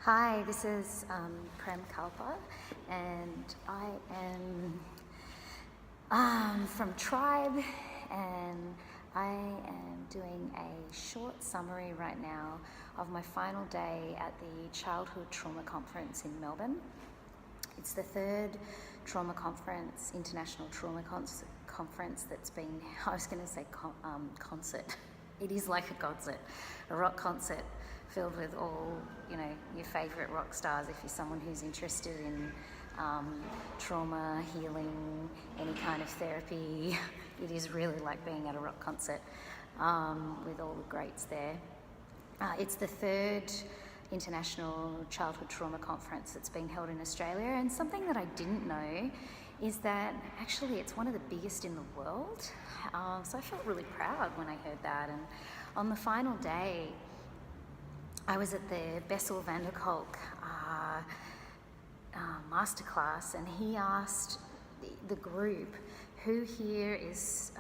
Hi, this is Prem Kalpa, and I am from Triibe, and I am doing a short summary right now of my final day at the Childhood Trauma Conference in Melbourne. It's the third trauma conference, international trauma conference that's been, I was going to say concert. It is like a concert, a rock concert filled with all, your favourite rock stars. If you're someone who's interested in trauma, healing, any kind of therapy, it is really like being at a rock concert with all the greats there. It's the third international childhood trauma conference that's being held in Australia, and something that I didn't know is that actually it's one of the biggest in the world. So I felt really proud when I heard that. And on the final day, I was at the Bessel van der Kolk masterclass, and he asked the group who here is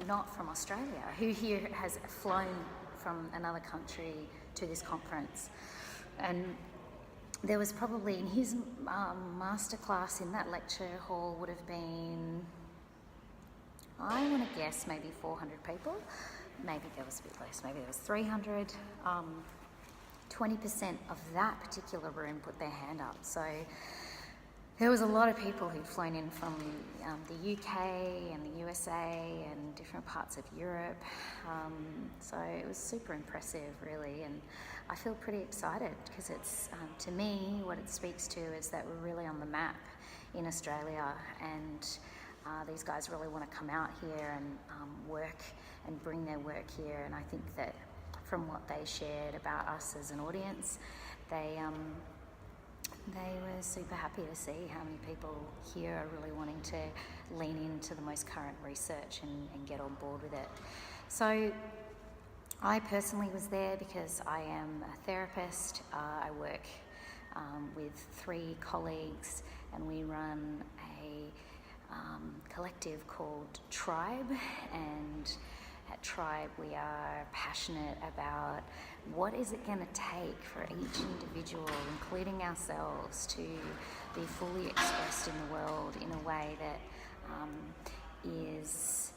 not from Australia, who here has flown from another country to this conference. And there was probably, in his masterclass in that lecture hall, would have been, I want to guess, maybe 400 people. Maybe there was a bit less, maybe there was 300. 20% of that particular room put their hand up. So there was a lot of people who'd flown in from the UK and the USA and different parts of Europe. So it was super impressive, really, and I feel pretty excited because it's, to me, what it speaks to is that we're really on the map in Australia, and these guys really want to come out here and work and bring their work here. And I think that from what they shared about us as an audience, they were super happy to see how many people here are really wanting to lean into the most current research and get on board with it. So I personally was there because I am a therapist. I work with 3 colleagues, and we run a collective called Triibe. And at Triibe, we are passionate about what is it going to take for each individual, including ourselves, to be fully expressed in the world in a way that is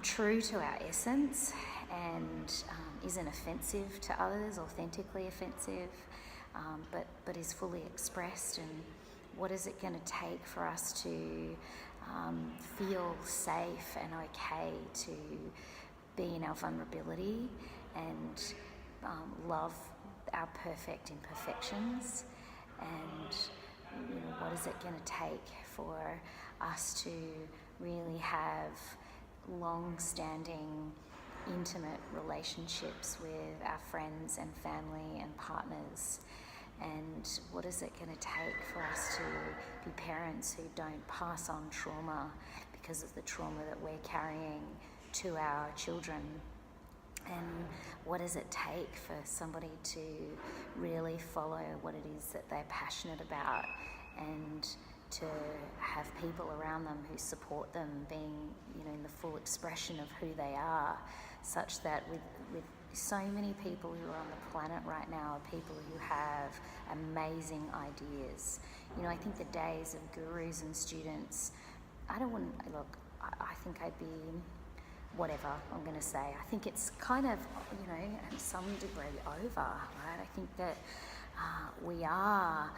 true to our essence and isn't offensive to others, authentically offensive, but is fully expressed. And what is it going to take for us to feel safe and okay to be in our vulnerability and love our perfect imperfections? And what is it going to take for us to really have long-standing, intimate relationships with our friends and family and partners? And what is it going to take for us to be parents who don't pass on trauma because of the trauma that we're carrying to our children? And what does it take for somebody to really follow what it is that they're passionate about, and to have people around them who support them being, in the full expression of who they are, such that with so many people who are on the planet right now are people who have amazing ideas. I think the days of gurus and students, I think I'd be, whatever I'm going to say. I think it's kind of, in some degree over, right? I think that we are,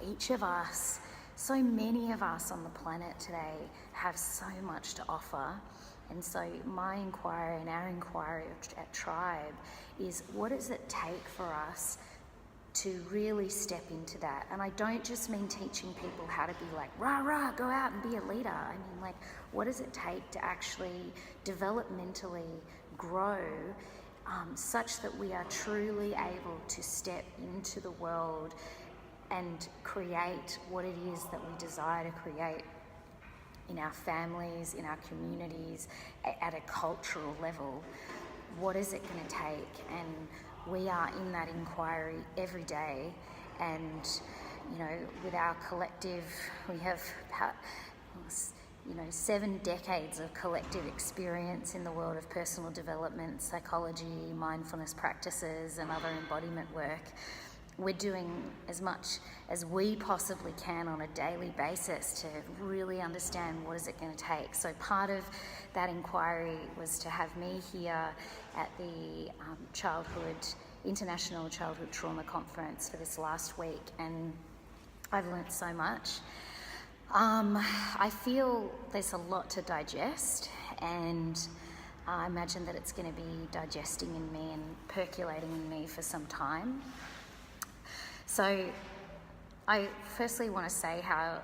each of us, so many of us on the planet today have so much to offer. And so my inquiry and our inquiry at Triibe is, what does it take for us to really step into that? And I don't just mean teaching people how to be like, rah, rah, go out and be a leader. I mean, like, what does it take to actually developmentally grow such that we are truly able to step into the world and create what it is that we desire to create in our families, in our communities, at a cultural level? What is it going to take? And we are in that inquiry every day. And, with our collective, we have about, 7 decades of collective experience in the world of personal development, psychology, mindfulness practices, and other embodiment work. we're doing as much as we possibly can on a daily basis to really understand what is it going to take. So part of that inquiry was to have me here at the International Childhood Trauma Conference for this last week, and I've learnt so much. I feel there's a lot to digest, and I imagine that it's going to be digesting in me and percolating in me for some time. So I firstly want to say how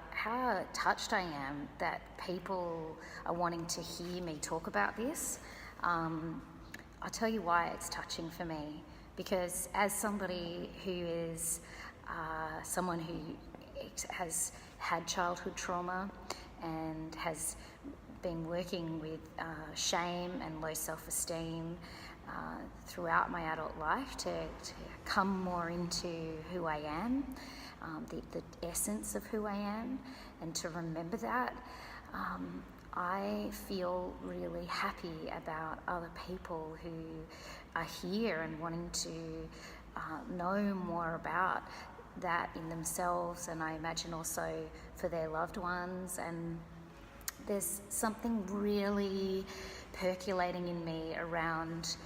touched I am that people are wanting to hear me talk about this. I'll tell you why it's touching for me, because as somebody who is someone who has had childhood trauma and has been working with shame and low self-esteem throughout my adult life to come more into who I am, the essence of who I am, and to remember that, I feel really happy about other people who are here and wanting to know more about that in themselves, and I imagine also for their loved ones. And there's something really percolating in me around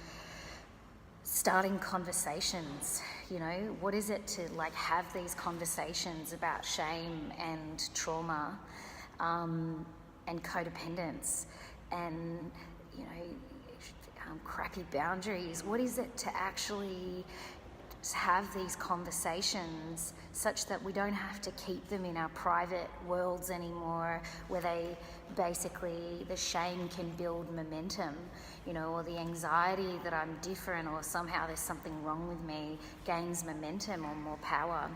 starting conversations. You know, what is it to have these conversations about shame and trauma and codependence and crappy boundaries? What is it to actually have these conversations such that we don't have to keep them in our private worlds anymore, where the shame can build momentum, or the anxiety that I'm different or somehow there's something wrong with me gains momentum or more power.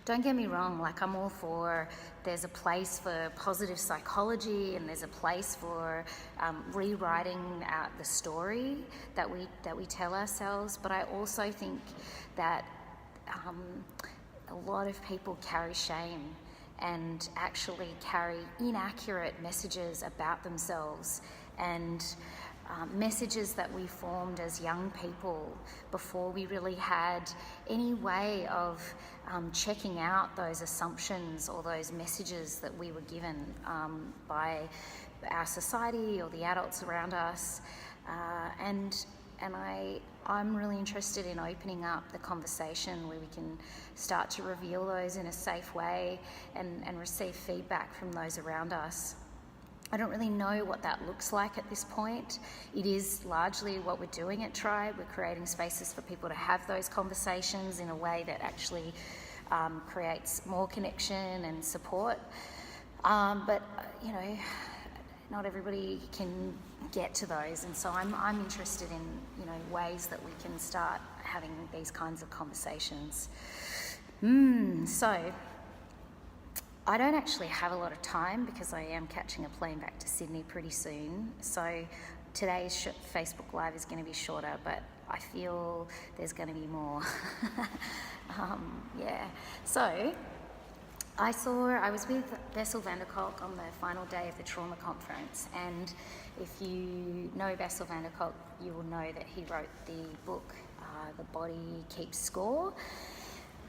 Don't get me wrong, I'm all for, there's a place for positive psychology and there's a place for rewriting out the story that we tell ourselves, but I also think that a lot of people carry shame and actually carry inaccurate messages about themselves, and messages that we formed as young people before we really had any way of checking out those assumptions or those messages that we were given by our society or the adults around us. I'm really interested in opening up the conversation where we can start to reveal those in a safe way and receive feedback from those around us. I don't really know what that looks like at this point. It is largely what we're doing at Tribe. We're creating spaces for people to have those conversations in a way that actually creates more connection and support. But not everybody can get to those, and so I'm interested in ways that we can start having these kinds of conversations. So I don't actually have a lot of time because I am catching a plane back to Sydney pretty soon. So today's Facebook Live is going to be shorter, but I feel there's going to be more. So I was with Bessel van der Kolk on the final day of the trauma conference, and if you know Bessel van der Kolk, you will know that he wrote the book, The Body Keeps Score,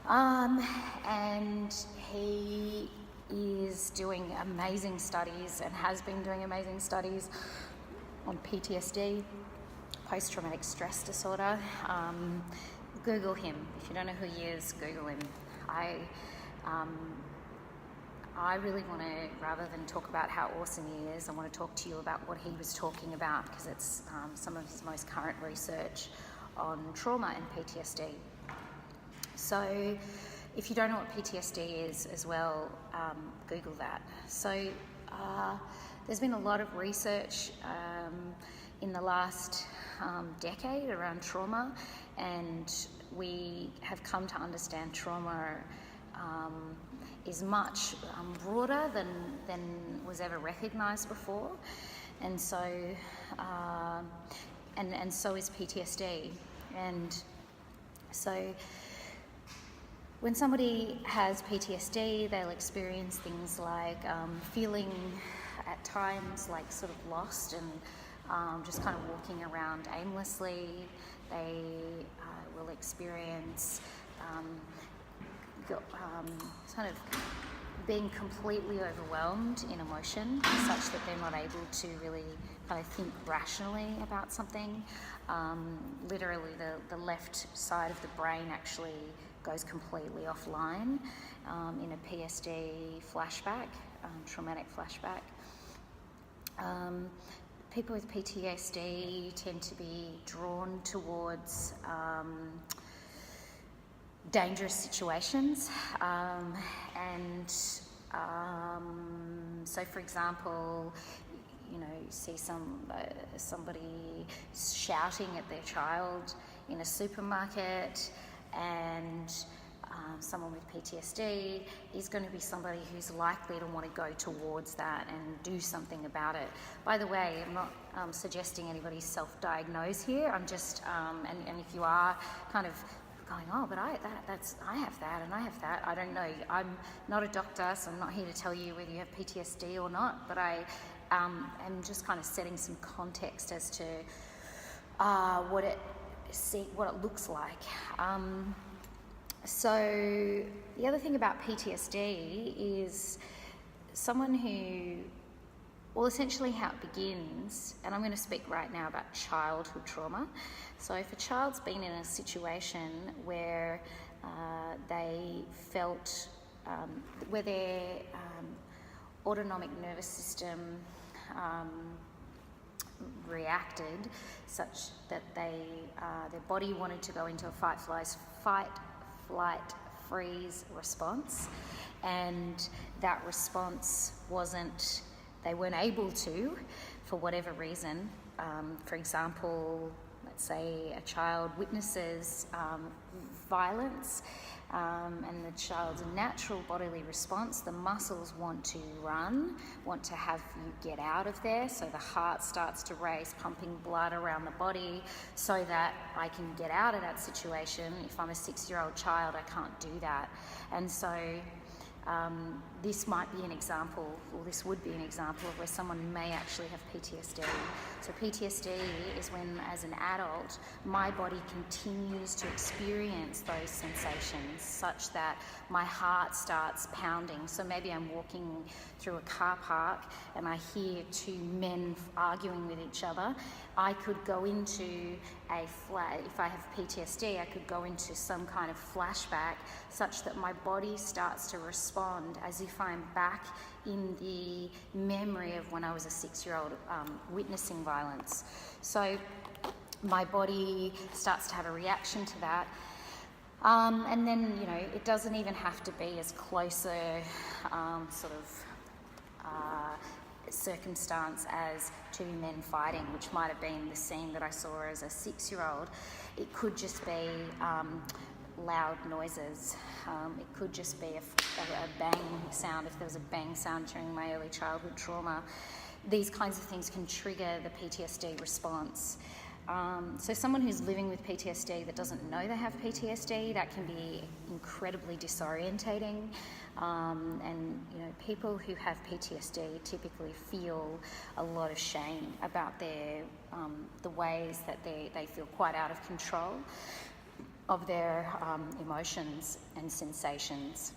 and he is doing amazing studies and has been doing amazing studies on PTSD, post-traumatic stress disorder. Google him. If you don't know who he is, Google him. I really want to, rather than talk about how awesome he is, I want to talk to you about what he was talking about, because it's some of his most current research on trauma and PTSD. So if you don't know what PTSD is as well, Google that. So there's been a lot of research in the last decade around trauma, and we have come to understand trauma is much broader than was ever recognised before, and so and so is PTSD. And so when somebody has PTSD, they'll experience things like feeling at times sort of lost and just kind of walking around aimlessly. They will experience sort of being completely overwhelmed in emotion, such that they're not able to really kind of think rationally about something. Literally, the left side of the brain actually goes completely offline in a PSD flashback, traumatic flashback. People with PTSD tend to be drawn towards dangerous situations, so for example, you see somebody shouting at their child in a supermarket, and someone with PTSD is going to be somebody who's likely to want to go towards that and do something about it. By the way, I'm not suggesting anybody self-diagnose here. I'm just, and if you are kind of going, oh, but I have that and I have that. I don't know. I'm not a doctor, so I'm not here to tell you whether you have PTSD or not, but I am just kind of setting some context as to what it looks like. So the other thing about PTSD is someone who, well, essentially how it begins, and I'm going to speak right now about childhood trauma. So if a child's been in a situation where they felt, where their autonomic nervous system reacted such that their body wanted to go into a fight, flight, freeze response, and that response they weren't able to, for whatever reason. For example, let's say a child witnesses violence, and the child's natural bodily response, the muscles want to run, want to have you get out of there, so the heart starts to race, pumping blood around the body so that I can get out of that situation. If I'm a 6-year-old child, I can't do that. And so this might be an example, or this would be an example of where someone may actually have PTSD. So PTSD is when, as an adult, my body continues to experience those sensations such that my heart starts pounding. So maybe I'm walking through a car park and I hear two men arguing with each other. I could go into if I have PTSD, I could go into some kind of flashback such that my body starts to respond as if I'm back in the memory of when I was a 6-year-old witnessing violence. So my body starts to have a reaction to that. And then, it doesn't even have to be as close a circumstance as two men fighting, which might have been the scene that I saw as a 6-year-old. It could just be loud noises. It could just be a bang sound, if there was a bang sound during my early childhood trauma. These kinds of things can trigger the PTSD response. So someone who's living with PTSD that doesn't know they have PTSD, that can be incredibly disorientating. And people who have PTSD typically feel a lot of shame about the ways that they feel quite out of control of their emotions and sensations,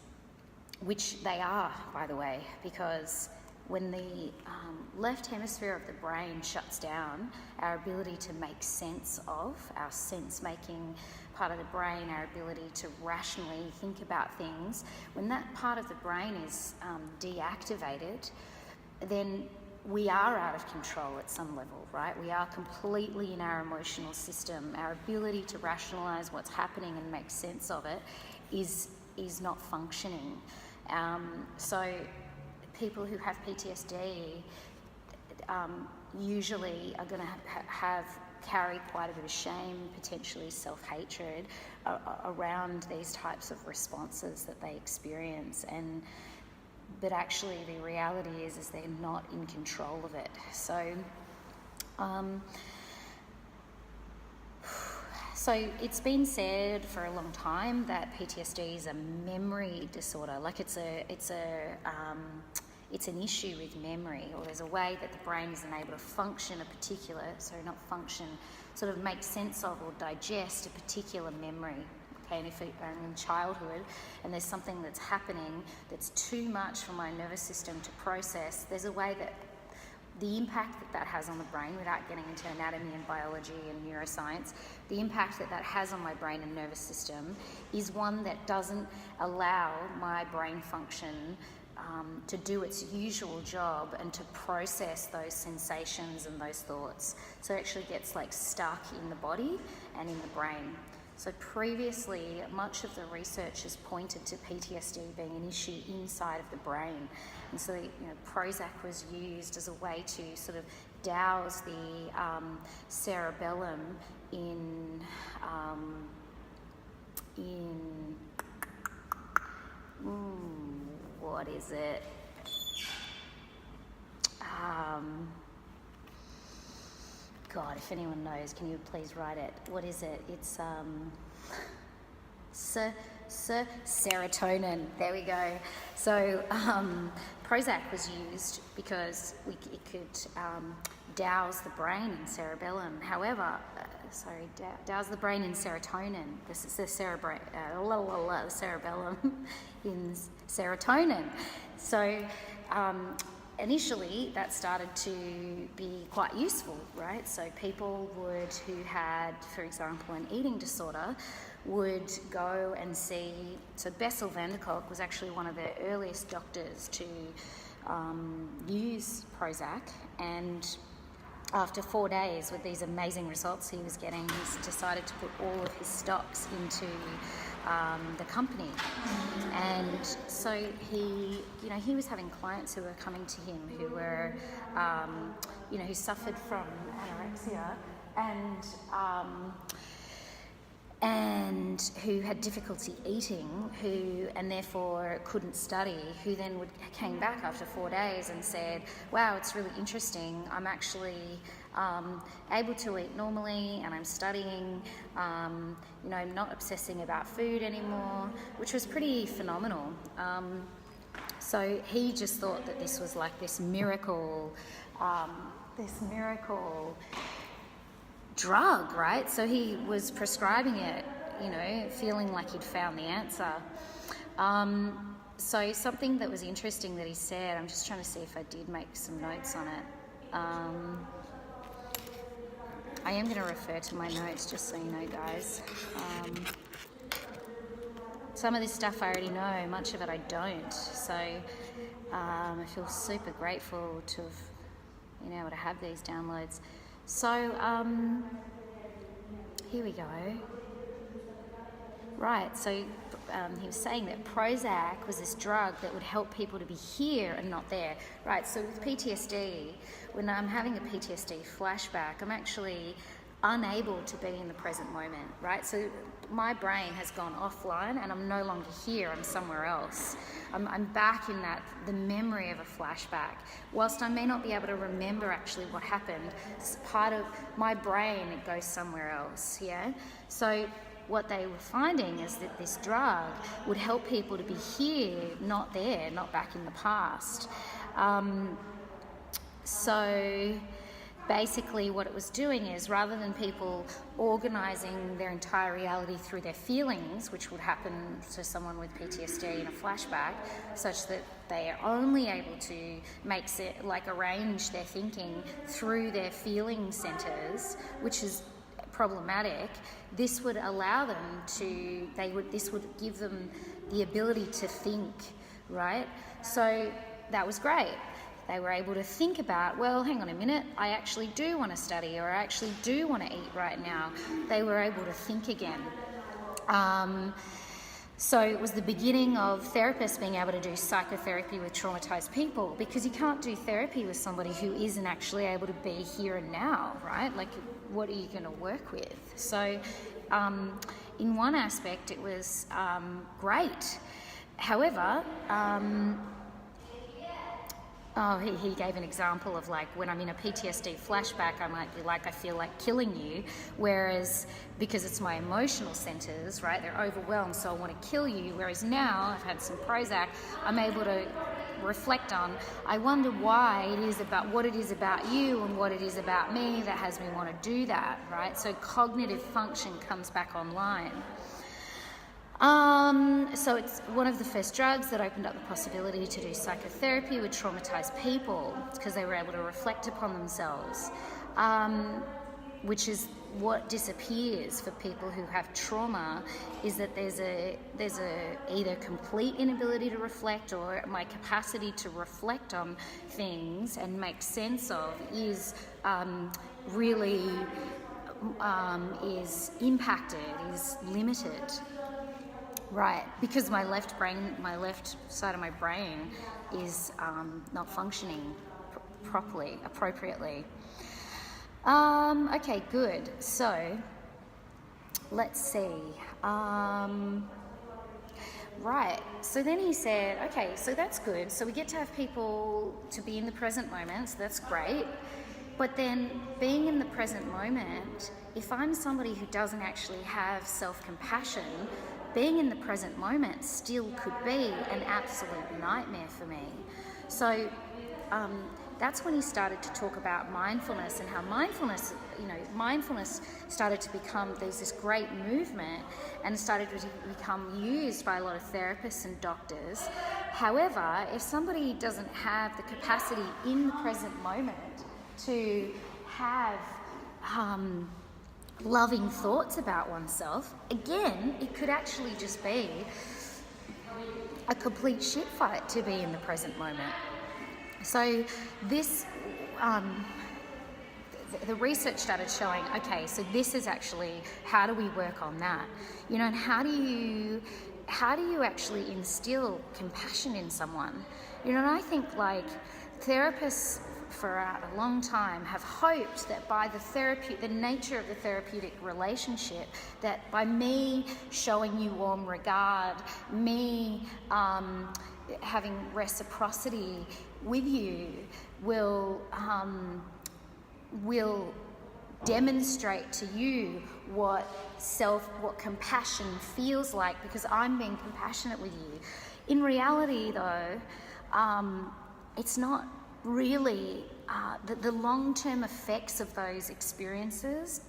which they are, by the way, because when the left hemisphere of the brain shuts down, our ability to make sense of, our sense-making part of the brain, our ability to rationally think about things, when that part of the brain is deactivated, then we are out of control at some level, right? We are completely in our emotional system. Our ability to rationalise what's happening and make sense of it is not functioning. So people who have PTSD usually are going to carry quite a bit of shame, potentially self-hatred around these types of responses that they experience. But actually the reality is they're not in control of it. So it's been said for a long time that PTSD is a memory disorder. Like it's an issue with memory, or there's a way that the brain isn't able to function sort of make sense of or digest a particular memory. Okay, and if I'm in childhood and there's something that's happening that's too much for my nervous system to process, there's a way that the impact that that has on the brain, without getting into anatomy and biology and neuroscience, the impact that that has on my brain and nervous system is one that doesn't allow my brain function to do its usual job and to process those sensations and those thoughts. So it actually gets like stuck in the body and in the brain. So previously, much of the research has pointed to PTSD being an issue inside of the brain. And so, Prozac was used as a way to sort of douse the cerebellum in what is it? God, if anyone knows, can you please write it? What is it? It's serotonin. There we go. So Prozac was used because it could douse the brain in cerebellum. However, douse the brain in serotonin. This is the cerebellum in serotonin. So initially, that started to be quite useful, right? So people who had, for example, an eating disorder, would go and see. So Bessel van der Kolk was actually one of the earliest doctors to use Prozac, and after 4 days with these amazing results he was getting, he decided to put all of his stocks into the company. And so he was having clients who were coming to him who were, who suffered from anorexia and who had difficulty eating, and therefore couldn't study, who then came back after 4 days and said, wow, it's really interesting, I'm actually able to eat normally and I'm studying, I'm not obsessing about food anymore, which was pretty phenomenal. So he just thought that this was like this miracle drug, right? So he was prescribing it, feeling like he'd found the answer. So something that was interesting that he said, I'm just trying to see if I did make some notes on it. I am going to refer to my notes just so you know, guys. Some of this stuff I already know, much of it I don't. So I feel super grateful to have been able to have these downloads. So, here we go. Right, so he was saying that Prozac was this drug that would help people to be here and not there. Right, so with PTSD, when I'm having a PTSD flashback, I'm actually unable to be in the present moment, right? So my brain has gone offline and I'm no longer here, I'm somewhere else. I'm back in the memory of a flashback. Whilst I may not be able to remember actually what happened, it's part of my brain, it goes somewhere else, yeah? So what they were finding is that this drug would help people to be here, not there, not back in the past. So basically what it was doing is, rather than people organising their entire reality through their feelings, which would happen to someone with PTSD in a flashback, such that they are only able to arrange their thinking through their feeling centres, which is problematic, this would allow them to, this would give them the ability to think, right? So that was great. They were able to think about, well, hang on a minute, I actually do want to study, or I actually do want to eat right now. They were able to think again. So it was the beginning of therapists being able to do psychotherapy with traumatized people, because you can't do therapy with somebody who isn't actually able to be here and now, right? Like, what are you going to work with? So in one aspect, it was great. However, he gave an example of like, when I'm in a PTSD flashback, I might be like, I feel like killing you, whereas because it's my emotional centers, right, they're overwhelmed, so I want to kill you, whereas now I've had some Prozac, I'm able to reflect on, I wonder why it is about what it is about you and what it is about me that has me want to do that, right? So cognitive function comes back online. So it's one of the first drugs that opened up the possibility to do psychotherapy with traumatized people because they were able to reflect upon themselves, which is what disappears for people who have trauma, is that there's a either complete inability to reflect, or my capacity to reflect on things and make sense of is really is impacted, is limited. Right, because my left side of my brain is not functioning properly, appropriately. Okay, good. So, let's see. Right, so then he said, okay, so that's good. So we get to have people to be in the present moment, so that's great. But then being in the present moment, if I'm somebody who doesn't actually have self-compassion, being in the present moment still could be an absolute nightmare for me. So that's when he started to talk about mindfulness, and how mindfulness started to become, there's this great movement, and started to become used by a lot of therapists and doctors. However, if somebody doesn't have the capacity in the present moment to have loving thoughts about oneself, again, it could actually just be a complete shit fight to be in the present moment. So this, the research started showing, okay, so this is actually, how do we work on that? You know, and how do you actually instill compassion in someone? You know, and I think like therapists for a long time have hoped that by the nature of the therapeutic relationship, that by me showing you warm regard, me having reciprocity with you will demonstrate to you what compassion feels like, because I'm being compassionate with you. In reality though, it's not really, the long-term effects of those experiences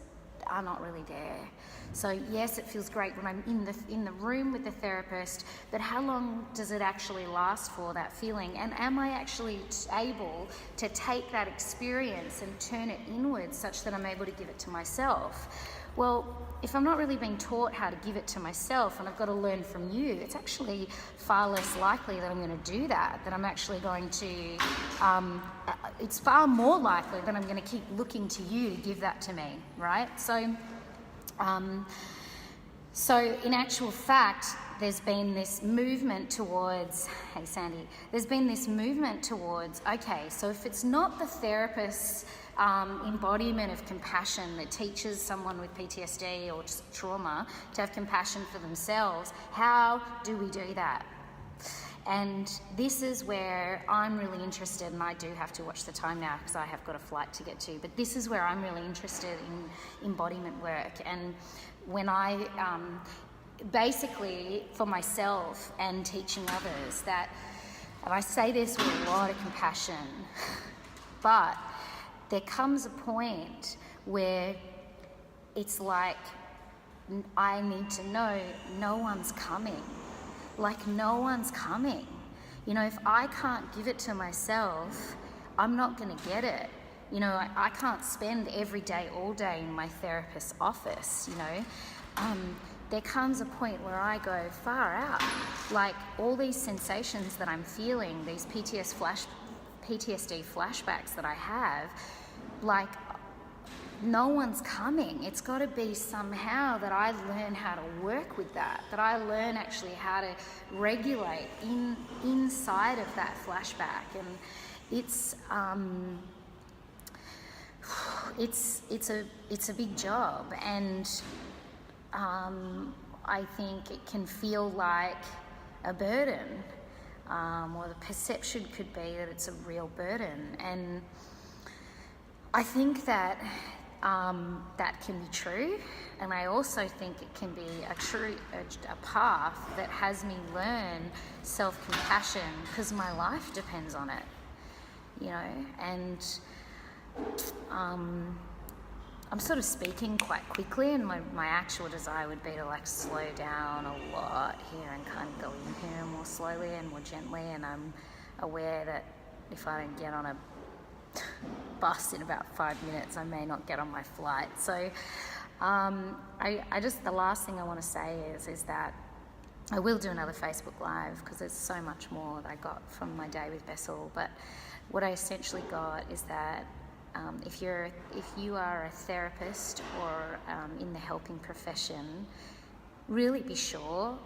are not really there. So yes, it feels great when I'm in the room with the therapist, but how long does it actually last for, that feeling? And am I actually able to take that experience and turn it inwards such that I'm able to give it to myself? Well, if I'm not really being taught how to give it to myself and I've got to learn from you, it's actually far less likely that I'm going to do that, that I'm actually going to, it's far more likely that I'm going to keep looking to you to give that to me, right? So in actual fact, there's been this movement towards, hey Sandy, there's been this movement towards, okay, so if it's not the therapist's embodiment of compassion that teaches someone with PTSD or just trauma to have compassion for themselves, how do we do that? And this is where I'm really interested, and I do have to watch the time now because I have got a flight to get to, but this is where I'm really interested in embodiment work. And when I, basically for myself and teaching others, that, and I say this with a lot of compassion, but there comes a point where it's like, I need to know no one's coming. Like, no one's coming. You know, if I can't give it to myself, I'm not going to get it. You know, I can't spend every day, all day in my therapist's office, you know. There comes a point where I go far out. Like, all these sensations that I'm feeling, these PTSD flashbacks that I have, like, no one's coming. It's got to be somehow that I learn how to work with that I learn actually how to regulate inside of that flashback. And it's a big job, and I think it can feel like a burden, or the perception could be that it's a real burden. And I think that that can be true, and I also think it can be a path that has me learn self-compassion, because my life depends on it, you know. And I'm sort of speaking quite quickly, and my actual desire would be to like slow down a lot here and kind of go in here more slowly and more gently. And I'm aware that if I don't get on a bus in about 5 minutes, I may not get on my flight. So I just, the last thing I want to say is that I will do another Facebook Live because there's so much more that I got from my day with Bessel. But what I essentially got is that if you are a therapist or in the helping profession, really be sure,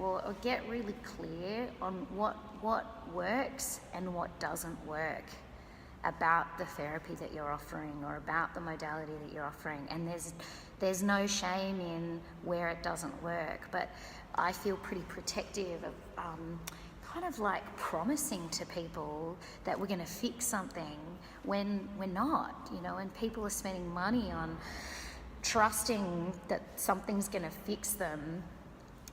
or get really clear on what works and what doesn't work about the therapy that you're offering or about the modality that you're offering. And there's no shame in where it doesn't work, but I feel pretty protective of kind of like promising to people that we're going to fix something when we're not, and people are spending money on trusting that something's going to fix them,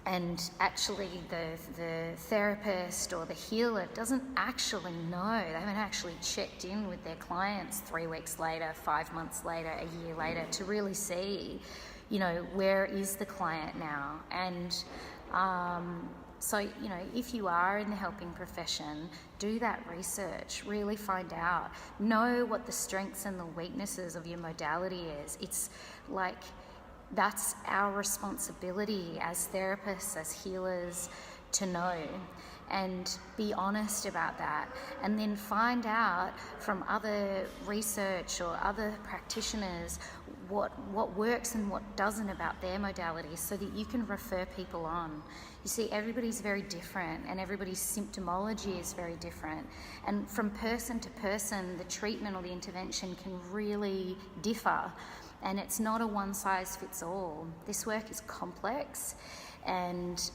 and actually the therapist or the healer doesn't actually know. They haven't actually checked in with their clients 3 weeks later, 5 months later, a year later to really see, where is the client now. And so, if you are in the helping profession, do that research, really find out, know what the strengths and the weaknesses of your modality is. It's like, that's our responsibility as therapists, as healers, to know and be honest about that, and then find out from other research or other practitioners what works and what doesn't about their modalities, so that you can refer people on. You see, everybody's very different and everybody's symptomology is very different, and from person to person the treatment or the intervention can really differ, and it's not a one size fits all. This work is complex, and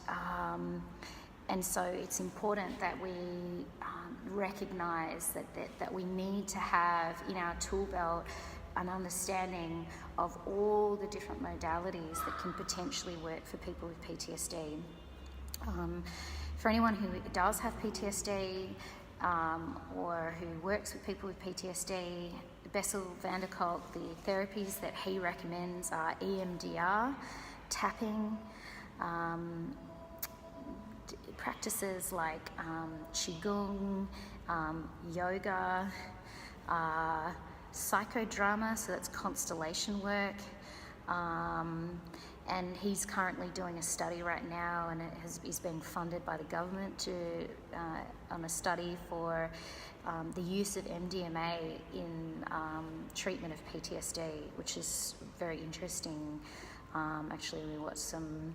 so it's important that we recognise that we need to have in our tool belt an understanding of all the different modalities that can potentially work for people with PTSD. For anyone who does have PTSD or who works with people with PTSD, Bessel van der Kolk, the therapies that he recommends are EMDR, tapping, practices like Qigong, yoga, psychodrama, so that's constellation work, and he's currently doing a study right now, and is being funded by the government on a study for the use of MDMA in treatment of PTSD, which is very interesting. Actually, we watched some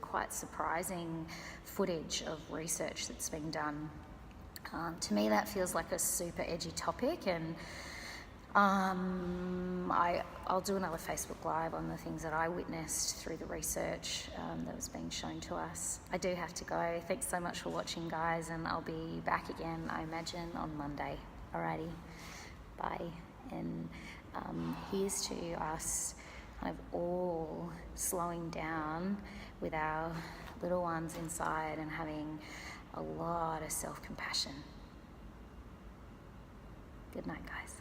quite surprising footage of research that's being done. To me, that feels like a super edgy topic, and I'll do another Facebook Live on the things that I witnessed through the research that was being shown to us. I do have to go. Thanks so much for watching, guys, and I'll be back again, I imagine, on Monday. Alrighty, bye. And here's to us kind of all slowing down with our little ones inside and having a lot of self-compassion. Good night, guys.